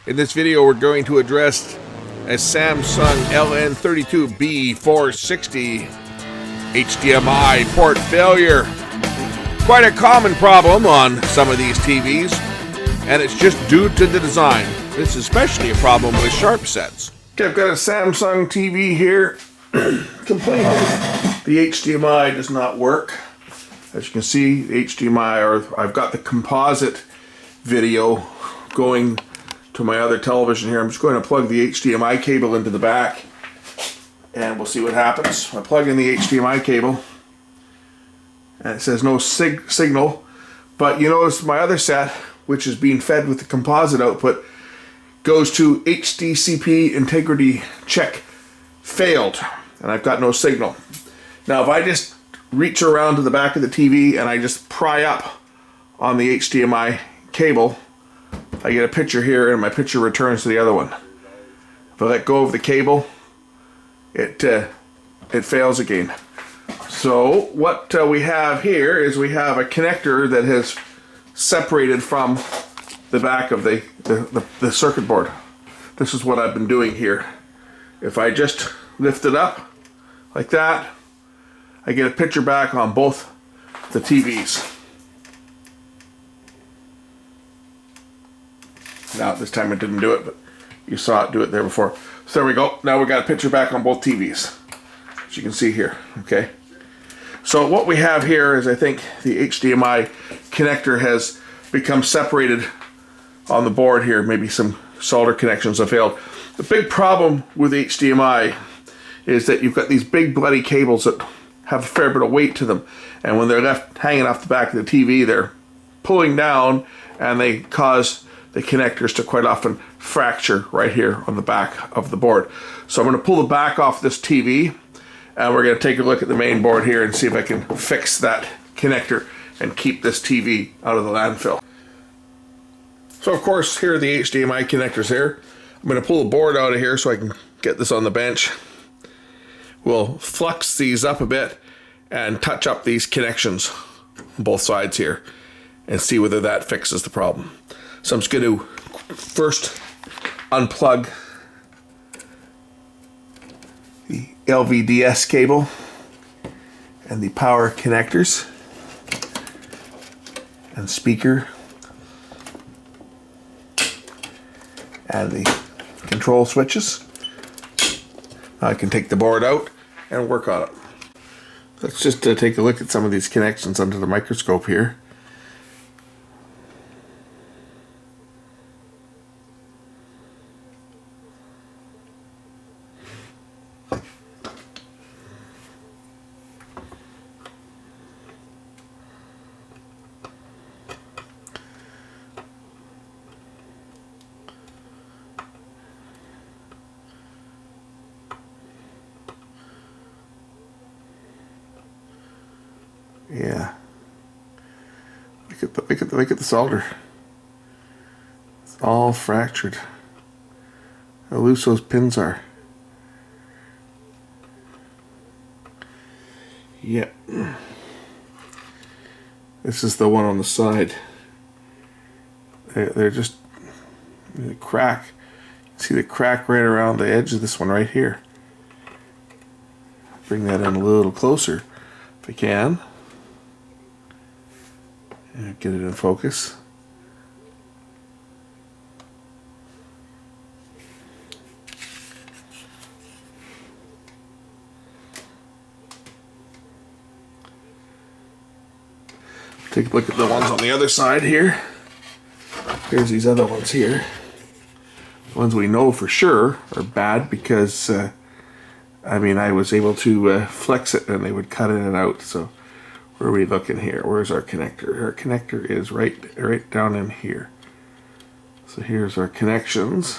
In this video, we're going to address a Samsung LN32B460 HDMI port failure. Quite a common problem on some of these TVs, and it's just due to the design. This is especially a problem with sharp sets. Okay, I've got a Samsung TV here. Complaining the HDMI does not work. As you can see, the HDMI, or I've got the composite video going to my other television here. I'm just going to plug the HDMI cable into the back and we'll see what happens. I plug in the HDMI cable and it says no signal, but you notice my other set, which is being fed with the composite output, goes to HDCP integrity check failed, and I've got no signal. Now if I just reach around to the back of the TV and I just pry up on the HDMI cable, I get a picture here and my picture returns to the other one. If I let go of the cable, it fails again. So what we have here is we have a connector that has separated from the back of the circuit board. This is what I've been doing here. If I just lift it up like that, I get a picture back on both the TVs. Now this time it didn't do it, but you saw it do it there before. So there we go. Now we got a picture back on both TVs, as you can see here. Okay. So what we have here is, I think the HDMI connector has become separated on the board here. Maybe some solder connections have failed. The big problem with HDMI is that you've got these big bloody cables that have a fair bit of weight to them, and when they're left hanging off the back of the TV, they're pulling down and they cause the connectors to quite often fracture right here on the back of the board. So I'm going to pull the back off this TV and we're going to take a look at the main board here and see if I can fix that connector and keep this TV out of the landfill. So of course, here are the HDMI connectors here. I'm going to pull the board out of here so I can get this on the bench. We'll flux these up a bit and touch up these connections on both sides here and see whether that fixes the problem. So I'm just going to first unplug the LVDS cable and the power connectors and speaker and the control switches. Now I can take the board out and work on it. Let's just take a look at some of these connections under the microscope here. Yeah. Look at the solder. It's all fractured. How loose those pins are. Yep. This is the one on the side. They're just the crack. See the crack right around the edge of this one right here. Bring that in a little closer if I can. And get it in focus. Take a look at the ones on the other side here. Here's these other ones here. The ones we know for sure are bad because I was able to flex it and they would cut in and out. So where are we looking here? Where's our connector? Our connector is right down in here. So here's our connections.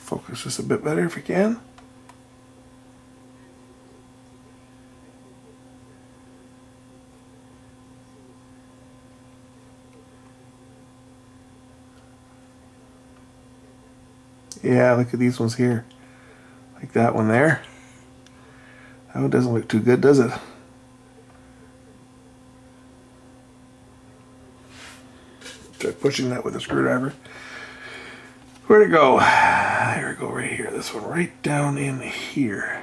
Focus this a bit better if you can. Yeah, look at these ones here. Like that one there. That one doesn't look too good, does it? Try pushing that with a screwdriver. Where'd it go? There we go, right here. This one right down in here.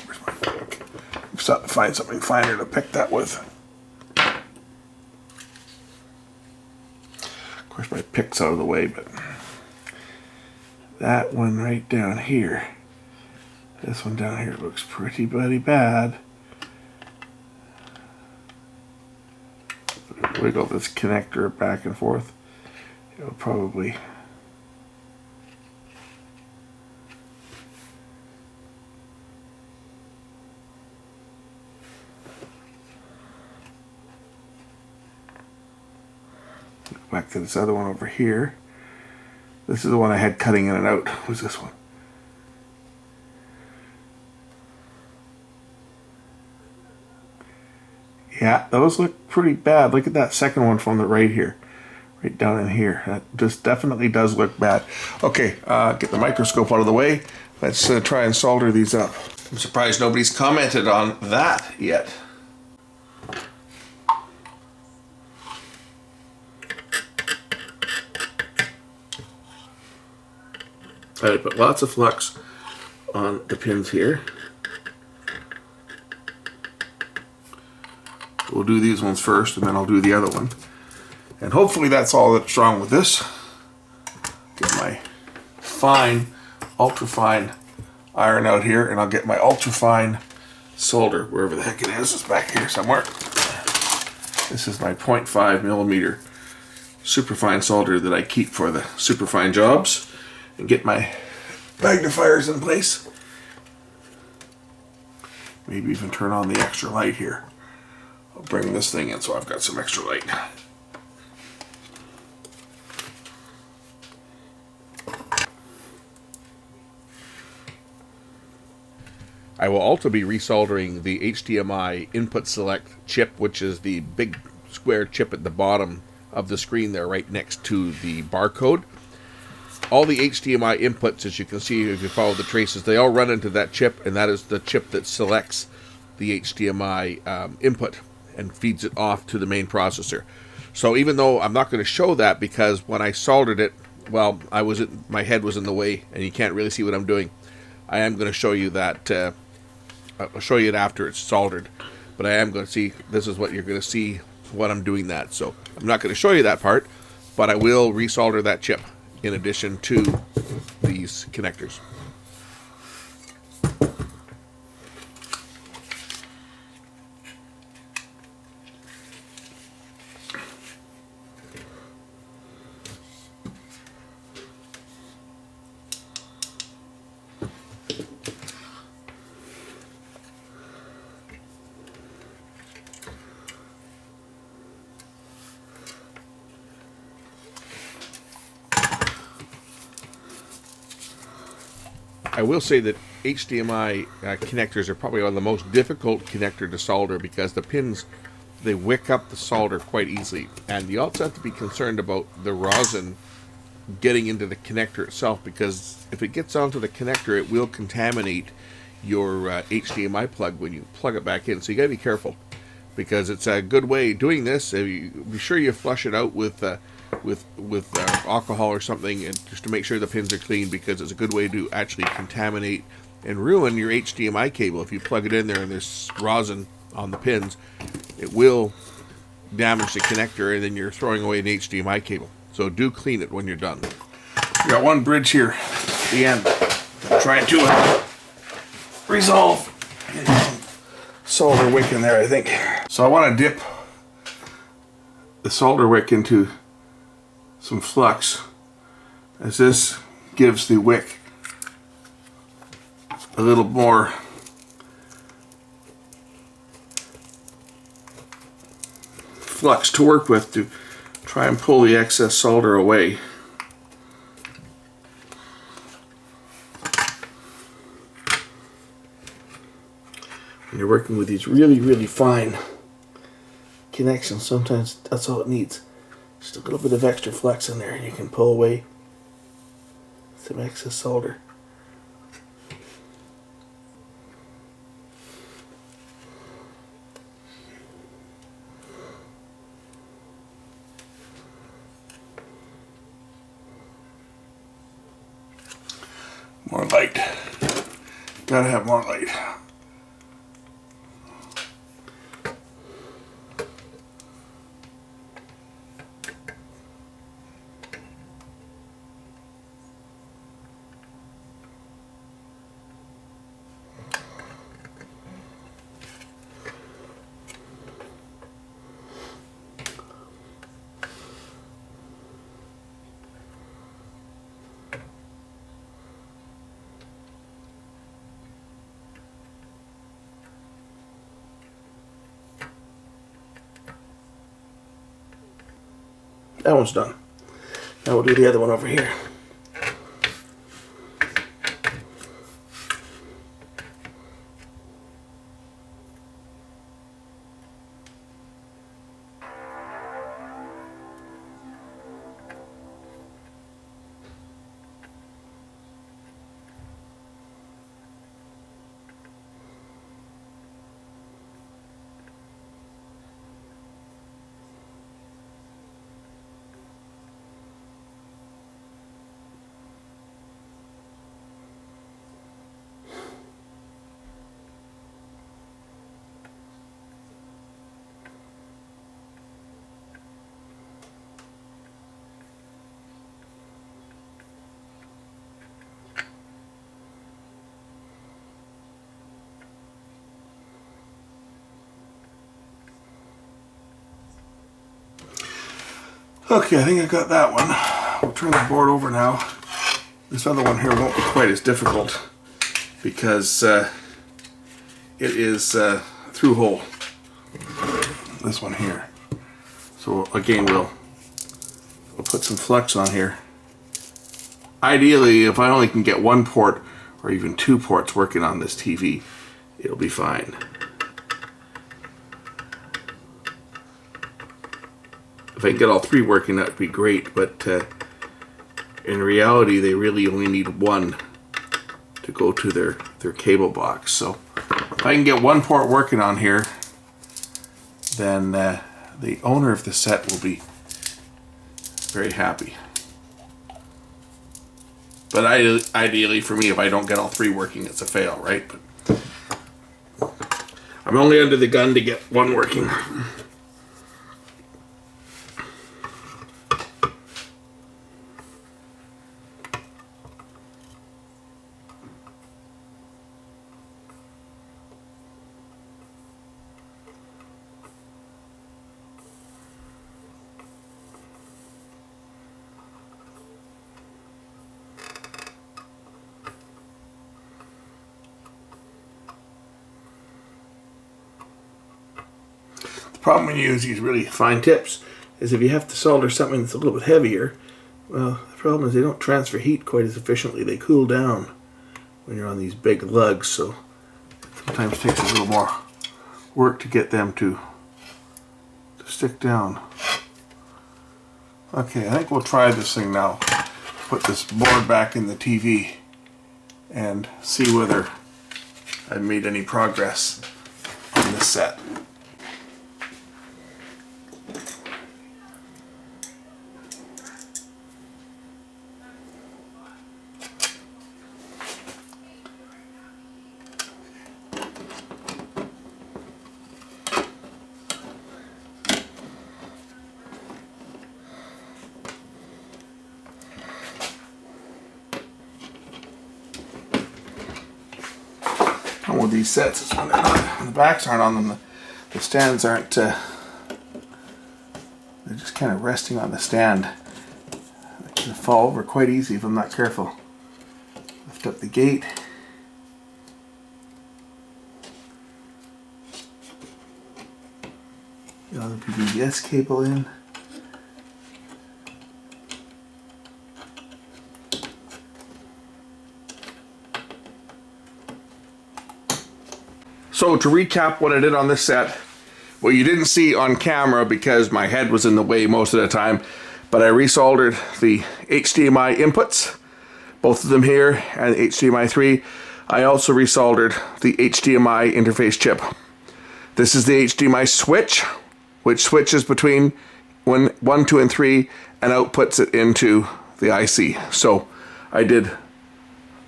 Where's my pick? I've got to find something finer to pick that with. Of course, my pick's out of the way, but that one right down here. This one down here looks pretty bloody bad. Wiggle this connector back and forth. It'll probably back to this other one over here. This is the one I had cutting in and out. What's this one? Yeah, those look pretty bad. Look at that second one from the right here. Right down in here. That just definitely does look bad. Okay, get the microscope out of the way. Let's try and solder these up. I'm surprised nobody's commented on that yet. I put lots of flux on the pins here. We'll do these ones first, and then I'll do the other one. And hopefully that's all that's wrong with this. Get my fine, ultra-fine iron out here, and I'll get my ultra-fine solder, wherever the heck it is. It's back here somewhere. This is my 0.5 millimeter superfine solder that I keep for the superfine jobs. And get my magnifiers in place. Maybe even turn on the extra light here. I'll bring this thing in so I've got some extra light. I will also be resoldering the HDMI input select chip, which is the big square chip at the bottom of the screen there, right next to the barcode. All the HDMI inputs, as you can see if you follow the traces, they all run into that chip, and that is the chip that selects the HDMI input and feeds it off to the main processor. So even though I'm not going to show that because when I soldered it, well, my head was in the way and you can't really see what I'm doing. I am going to show you that. I'll show you it after it's soldered, but I am going to see. This is what you're going to see when I'm doing that. So I'm not going to show you that part, but I will resolder that chip in addition to these connectors. I will say that HDMI connectors are probably one of the most difficult connector to solder because the pins, they wick up the solder quite easily. And you also have to be concerned about the rosin getting into the connector itself, because if it gets onto the connector, it will contaminate your HDMI plug when you plug it back in. So you got to be careful, because it's a good way doing this. Be sure you flush it out with alcohol or something, and just to make sure the pins are clean, because it's a good way to actually contaminate and ruin your HDMI cable. If you plug it in there and there's rosin on the pins, it will damage the connector, and then you're throwing away an HDMI cable. So do clean it when you're done. We got one bridge here at the end. I'm trying to resolve solder wick in there, I think. So I want to dip the solder wick into some flux, as this gives the wick a little more flux to work with to try and pull the excess solder away. When you're working with these really fine connections, sometimes that's all it needs. Just a little bit of extra flex in there and you can pull away some excess solder. More light. Gotta have more light. That one's done. Now we'll do the other one over here. Okay, I think I got that one. We'll turn the board over now. This other one here won't be quite as difficult because it is through hole. This one here. So again, we'll put some flex on here. Ideally, if I only can get one port or even two ports working on this TV, it'll be fine. If I can get all three working, that would be great, but in reality, they really only need one to go to their cable box. So if I can get one port working on here, then the owner of the set will be very happy. But ideally for me, if I don't get all three working, it's a fail, right? But I'm only under the gun to get one working. The problem when you use these really fine tips is if you have to solder something that's a little bit heavier, well, the problem is they don't transfer heat quite as efficiently. They cool down when you're on these big lugs, so sometimes it takes a little more work to get them to stick down. Okay, I think we'll try this thing now. Put this board back in the TV and see whether I've made any progress on this set. With these sets is when the backs aren't on them, the stands aren't, they're just kind of resting on the stand. They can fall over quite easy if I'm not careful. Lift up the gate. Get all the PVS cable in. So to recap what I did on this set, what you didn't see on camera because my head was in the way most of the time, but I resoldered the HDMI inputs, both of them here, and the HDMI 3. I also resoldered the HDMI interface chip. This is the HDMI switch, which switches between 1, 2, and 3 and outputs it into the IC. So I did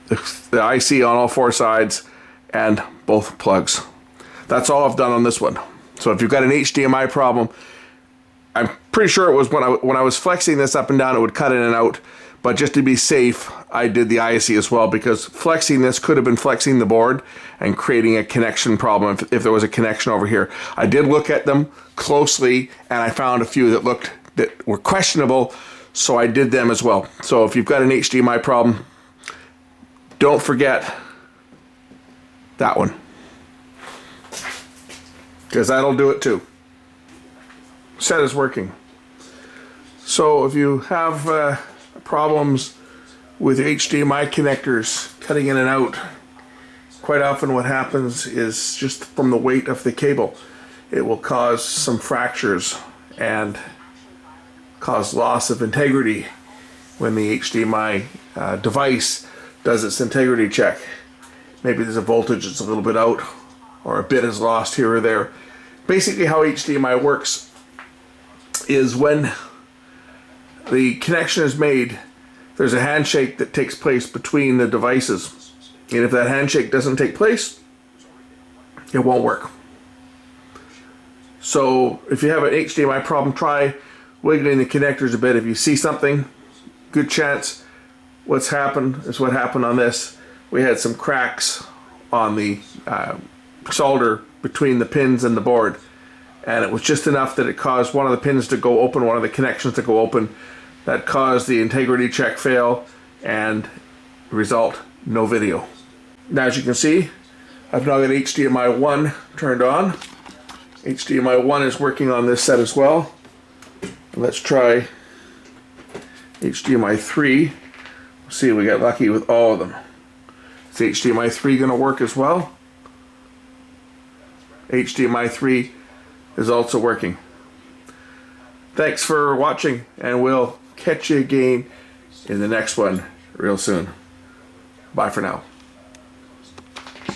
the IC on all 4 sides and both plugs. That's all I've done on this one. So if you've got an HDMI problem, I'm pretty sure it was when I was flexing this up and down, it would cut in and out. But just to be safe, I did the IC as well, because flexing this could have been flexing the board and creating a connection problem if there was a connection over here. I did look at them closely, and I found a few that were questionable, so I did them as well. So if you've got an HDMI problem, don't forget that one, because that'll do it too. Set is working. So if you have problems with HDMI connectors cutting in and out, quite often what happens is just from the weight of the cable, it will cause some fractures and cause loss of integrity when the HDMI device does its integrity check. Maybe there's a voltage that's a little bit out, or a bit is lost here or there. Basically how HDMI works is when the connection is made, there's a handshake that takes place between the devices. And if that handshake doesn't take place, it won't work. So if you have an HDMI problem, try wiggling the connectors a bit. If you see something, good chance what's happened is what happened on this. We had some cracks on the solder between the pins and the board. And it was just enough that it caused one of the pins to go open, one of the connections to go open. That caused the integrity check fail, and result, no video. Now as you can see, I've now got HDMI 1 turned on. HDMI 1 is working on this set as well. Let's try HDMI 3. See, we got lucky with all of them. Is HDMI 3 going to work as well? HDMI 3 is also working. Thanks for watching, and we'll catch you again in the next one real soon. Bye for now.